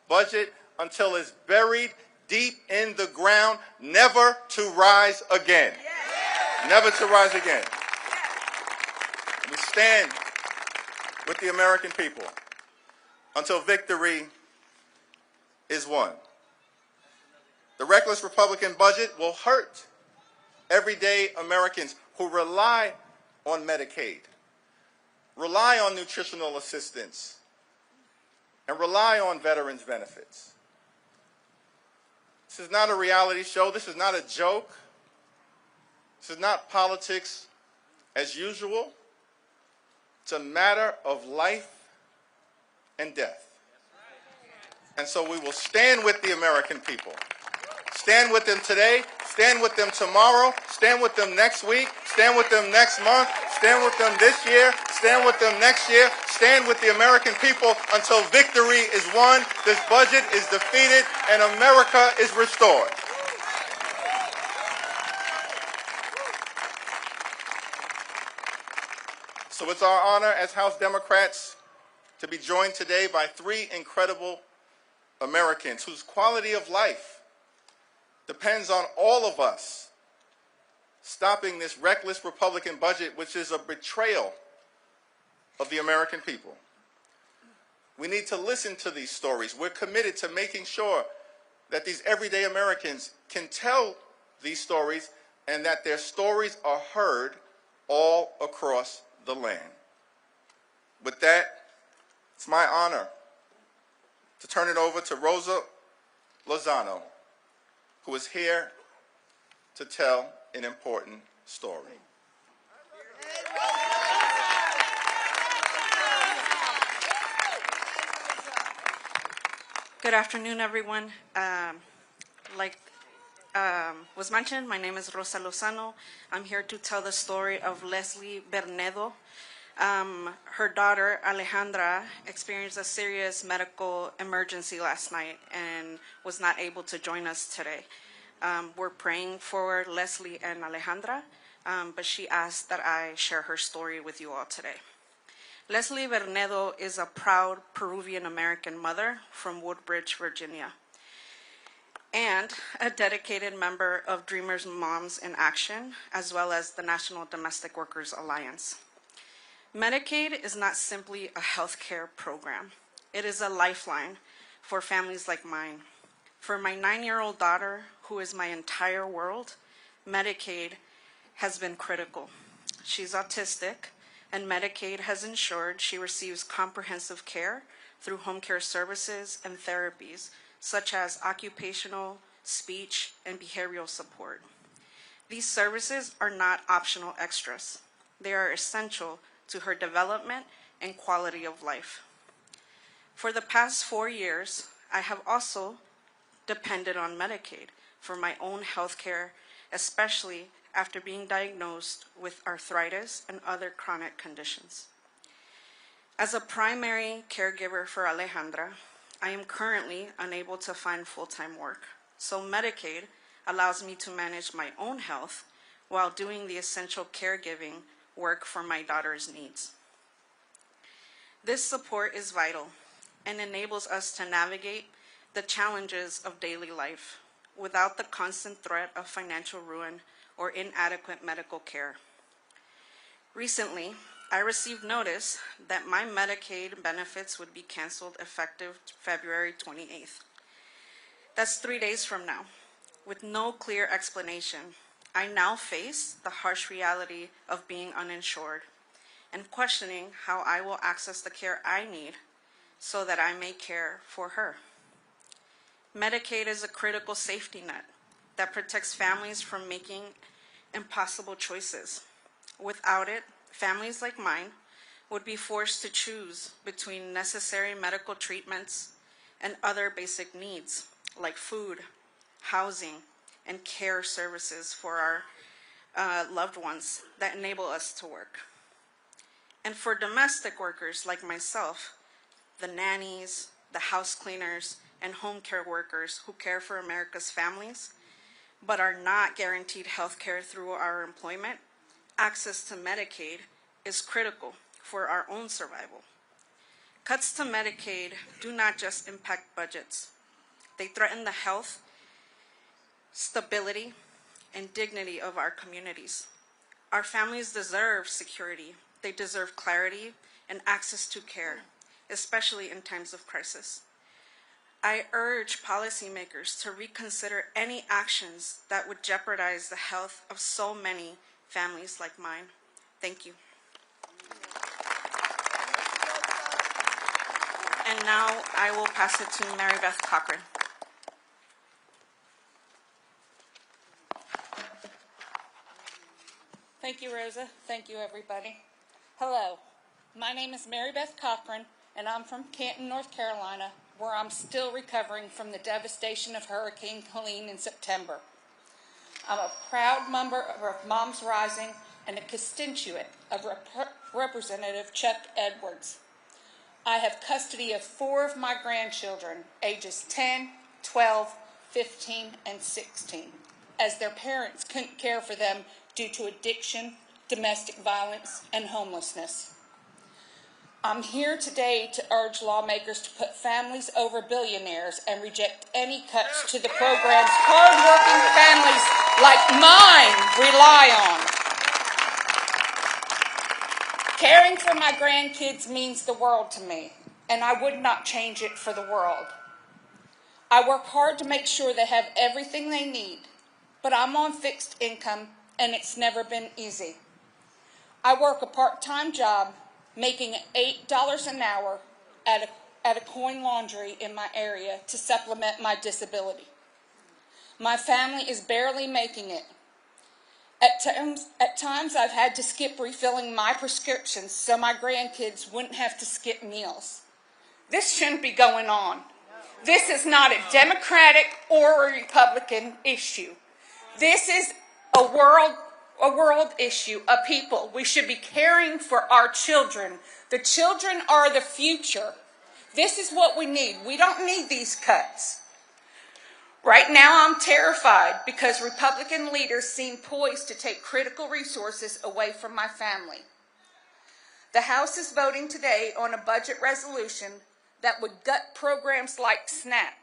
budget until it's buried deep in the ground, never to rise again. Never to rise again. We stand with the American people until victory is won. The reckless Republican budget will hurt everyday Americans who rely on Medicaid, rely on nutritional assistance, and rely on veterans' benefits. This is not a reality show. This is not a joke. This is not politics as usual. It's a matter of life and death. And so we will stand with the American people. Stand with them today, stand with them tomorrow, stand with them next week, stand with them next month, stand with them this year, stand with them next year, stand with the American people until victory is won, this budget is defeated, and America is restored. So it's our honor as House Democrats to be joined today by three incredible Americans whose quality of life depends on all of us stopping this reckless Republican budget, which is a betrayal of the American people. We need to listen to these stories. We're committed to making sure that these everyday Americans can tell these stories and that their stories are heard all across the land. With that, it's my honor to turn it over to Rosa Lozano, who is here to tell an important story. Good afternoon, everyone. Like was mentioned, my name is Rosa Lozano. I'm here to tell the story of Leslie Bernedo. Her daughter, Alejandra, experienced a serious medical emergency last night and was not able to join us today. We're praying for Leslie and Alejandra, but she asked that I share her story with you all today. Leslie Bernedo is a proud Peruvian-American mother from Woodbridge, Virginia, and a dedicated member of Dreamers Moms in Action, as well as the National Domestic Workers Alliance. Medicaid is not simply a health care program. It is a lifeline for families like mine. For my 9-year-old daughter, who is my entire world, Medicaid has been critical. She's autistic, and Medicaid has ensured she receives comprehensive care through home care services and therapies, such as occupational, speech, and behavioral support. These services are not optional extras. They are essential to her development and quality of life. For the past 4 years, I have also depended on Medicaid for my own health care, especially after being diagnosed with arthritis and other chronic conditions. As a primary caregiver for Alejandra, I am currently unable to find full-time work, so Medicaid allows me to manage my own health while doing the essential caregiving work for my daughter's needs. This support is vital and enables us to navigate the challenges of daily life without the constant threat of financial ruin or inadequate medical care. Recently, I received notice that my Medicaid benefits would be canceled effective February 28th. That's 3 days from now. With no clear explanation, I now face the harsh reality of being uninsured and questioning how I will access the care I need so that I may care for her. Medicaid is a critical safety net that protects families from making impossible choices. Without it, families like mine would be forced to choose between necessary medical treatments and other basic needs like food, housing, and care services for our loved ones that enable us to work. And for domestic workers like myself, the nannies, the house cleaners, and home care workers who care for America's families, but are not guaranteed health care through our employment, access to Medicaid is critical for our own survival. Cuts to Medicaid do not just impact budgets. They threaten the health, stability, and dignity of our communities. Our families deserve security. They deserve clarity and access to care, especially in times of crisis. I urge policymakers to reconsider any actions that would jeopardize the health of so many families like mine. Thank you. And now I will pass it to Mary Beth Cochran. Thank you, Rosa. Thank you, everybody. Hello, my name is Mary Beth Cochran, and I'm from Canton, North Carolina, where I'm still recovering from the devastation of Hurricane Helene in September. I'm a proud member of Moms Rising and a constituent of Representative Chuck Edwards. I have custody of 4 of my grandchildren, ages 10, 12, 15, and 16, as their parents couldn't care for them due to addiction, domestic violence, and homelessness. I'm here today to urge lawmakers to put families over billionaires and reject any cuts to the programs hard-working families like mine rely on. Caring for my grandkids means the world to me, and I would not change it for the world. I work hard to make sure they have everything they need, but I'm on fixed income, and it's never been easy. I work a part-time job making $8 an hour at a coin laundry in my area to supplement my disability. My family is barely making it. At times I've had to skip refilling my prescriptions so my grandkids wouldn't have to skip meals. This shouldn't be going on. This is not a Democratic or a Republican issue. This is a world issue, a people. We should be caring for our children. The children are the future. This is what we need. We don't need these cuts. Right now I'm terrified because Republican leaders seem poised to take critical resources away from my family. The House is voting today on a budget resolution that would gut programs like SNAP.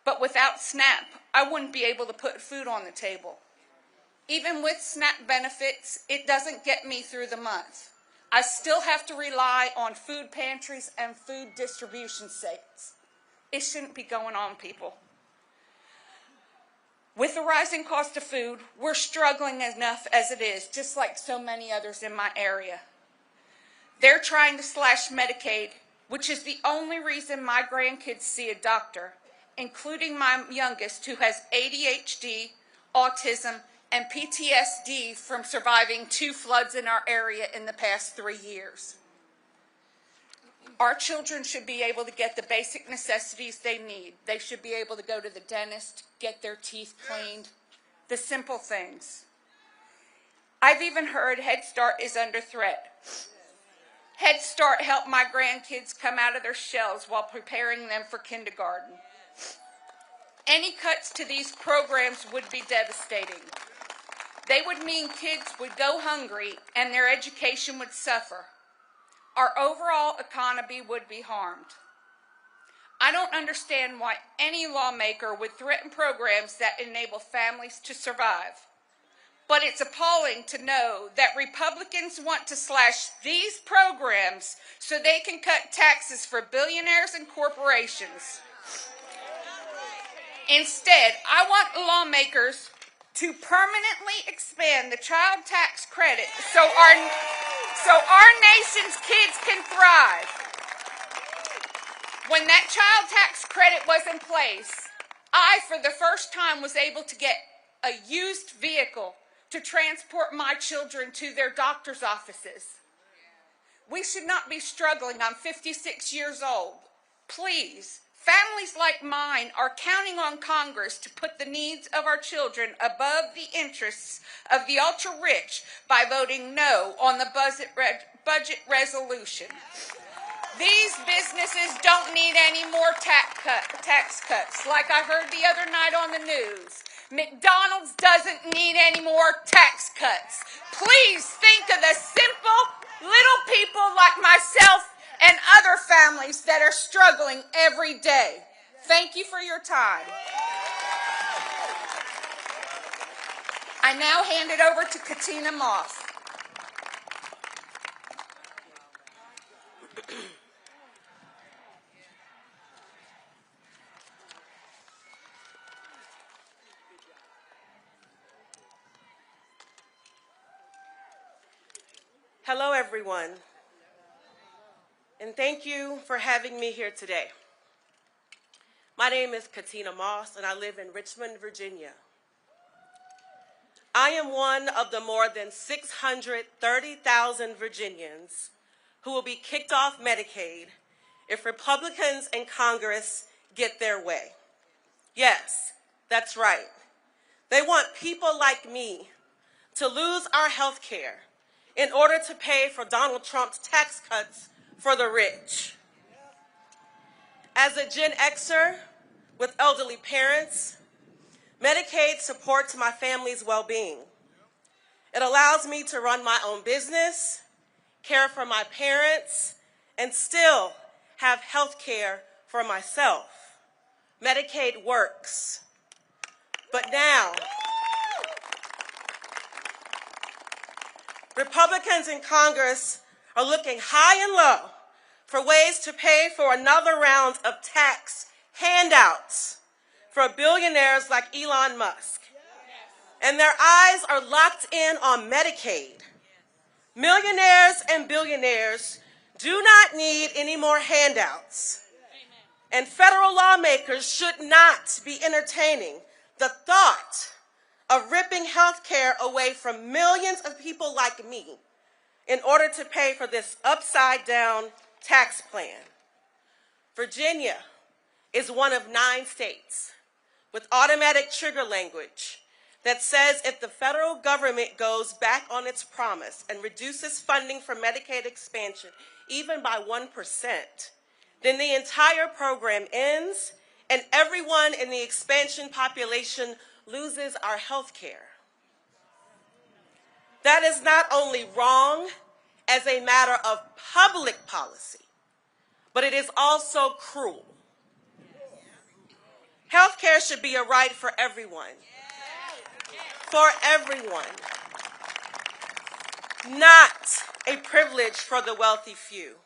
But without SNAP, I wouldn't be able to put food on the table. Even with SNAP benefits, it doesn't get me through the month. I still have to rely on food pantries and food distribution sites. It shouldn't be going on, people. With the rising cost of food, we're struggling enough as it is, just like so many others in my area. They're trying to slash Medicaid, which is the only reason my grandkids see a doctor, including my youngest, who has ADHD, autism, and PTSD from surviving 2 floods in our area in the past 3 years. Our children should be able to get the basic necessities they need. They should be able to go to the dentist, get their teeth cleaned, the simple things. I've even heard Head Start is under threat. Head Start helped my grandkids come out of their shells while preparing them for kindergarten. Any cuts to these programs would be devastating. They would mean kids would go hungry and their education would suffer. Our overall economy would be harmed. I don't understand why any lawmaker would threaten programs that enable families to survive. But it's appalling to know that Republicans want to slash these programs so they can cut taxes for billionaires and corporations. Instead, I want lawmakers to permanently expand the child tax credit so our nation's kids can thrive. When that child tax credit was in place, I, for the first time, was able to get a used vehicle to transport my children to their doctor's offices. We should not be struggling. I'm 56 years old. Please, families like mine are counting on Congress to put the needs of our children above the interests of the ultra-rich by voting no on the budget resolution. These businesses don't need any more tax cuts, like I heard the other night on the news. McDonald's doesn't need any more tax cuts. Please think of the simple little people like myself and other families that are struggling every day. Thank you for your time. I now hand it over to Katina Moss. Hello, everyone, and thank you for having me here today. My name is Katina Moss, and I live in Richmond, Virginia. I am one of the more than 630,000 Virginians who will be kicked off Medicaid if Republicans in Congress get their way. Yes, that's right. They want people like me to lose our health care in order to pay for Donald Trump's tax cuts for the rich. As a Gen Xer with elderly parents, Medicaid supports my family's well-being. It allows me to run my own business, care for my parents, and still have health care for myself. Medicaid works. But now, Republicans in Congress are looking high and low for ways to pay for another round of tax handouts for billionaires like Elon Musk. And their eyes are locked in on Medicaid. Millionaires and billionaires do not need any more handouts. And federal lawmakers should not be entertaining the thought of ripping health care away from millions of people like me in order to pay for this upside-down tax plan. Virginia is one of 9 states with automatic trigger language that says if the federal government goes back on its promise and reduces funding for Medicaid expansion even by 1%, then the entire program ends and everyone in the expansion population loses our health care. That is not only wrong as a matter of public policy, but it is also cruel. Health care should be a right for everyone. For everyone. Not a privilege for the wealthy few.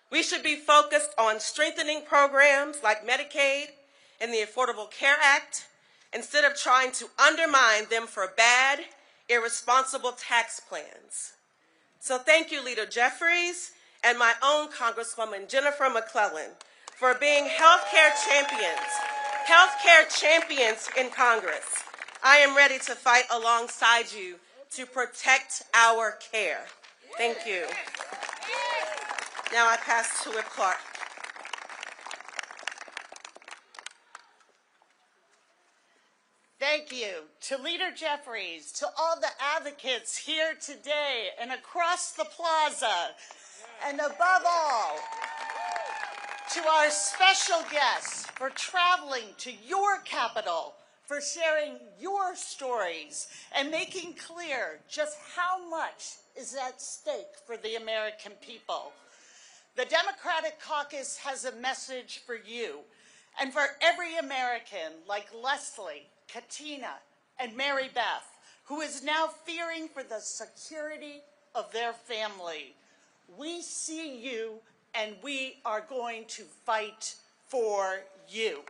We should be focused on strengthening programs like Medicaid and the Affordable Care Act instead of trying to undermine them for bad, irresponsible tax plans. So thank you, Leader Jeffries, and my own Congresswoman Jennifer McClellan for being healthcare champions in Congress. I am ready to fight alongside you to protect our care. Thank you. Now I pass to Whip Clark. Thank you to Leader Jeffries, to all the advocates here today and across the plaza, and above all, to our special guests for traveling to your capital, for sharing your stories and making clear just how much is at stake for the American people. The Democratic Caucus has a message for you and for every American like Leslie, Katina, and Mary Beth, who is now fearing for the security of their family. We see you, and we are going to fight for you.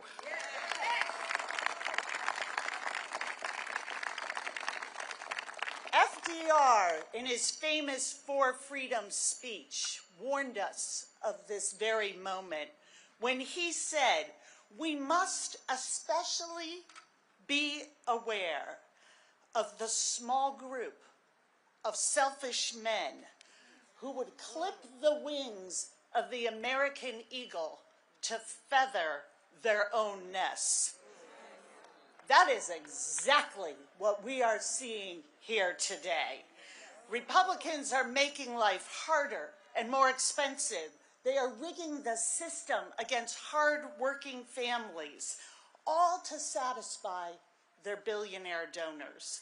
FDR, in his famous Four Freedoms speech, warned us of this very moment when he said, "We must especially be aware of the small group of selfish men who would clip the wings of the American eagle to feather their own nests." That is exactly what we are seeing here today. Republicans are making life harder and more expensive. They are rigging the system against hard-working families, all to satisfy their billionaire donors.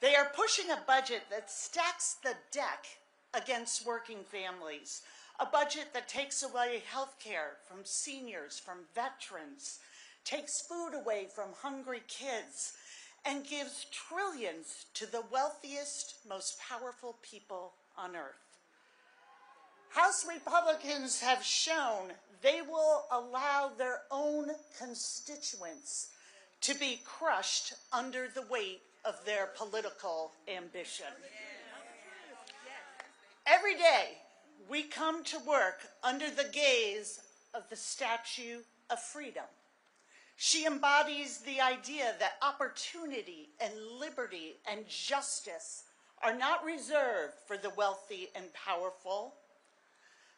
They are pushing a budget that stacks the deck against working families, A budget that takes away health care from seniors, from veterans, takes food away from hungry kids, and gives trillions to the wealthiest, most powerful people on earth. House Republicans have shown they will allow their own constituents to be crushed under the weight of their political ambition. Every day, we come to work under the gaze of the Statue of Freedom. She embodies the idea that opportunity and liberty and justice are not reserved for the wealthy and powerful.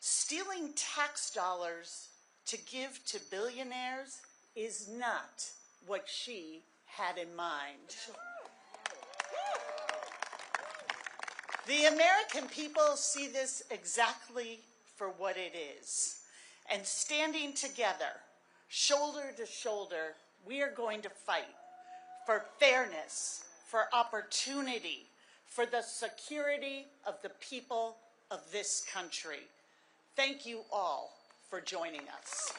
Stealing tax dollars to give to billionaires is not what she had in mind. The American people see this exactly for what it is. And standing together, shoulder to shoulder, we are going to fight for fairness, for opportunity, for the security of the people of this country. Thank you all for joining us.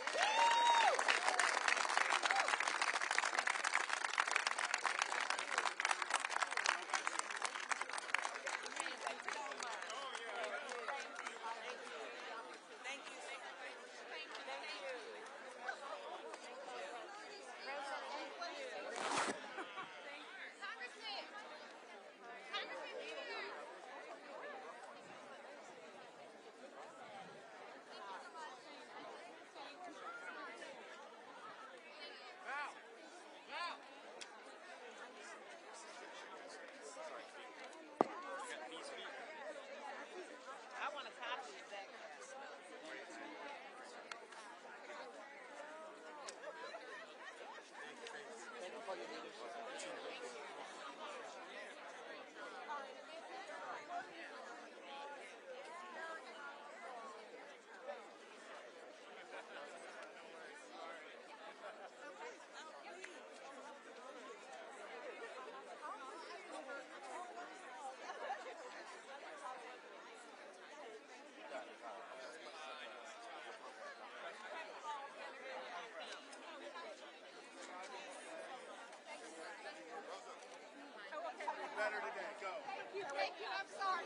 Better today. Go. Thank you, I'm sorry.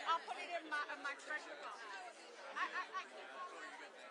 I'll put it in my treasure box. I keep on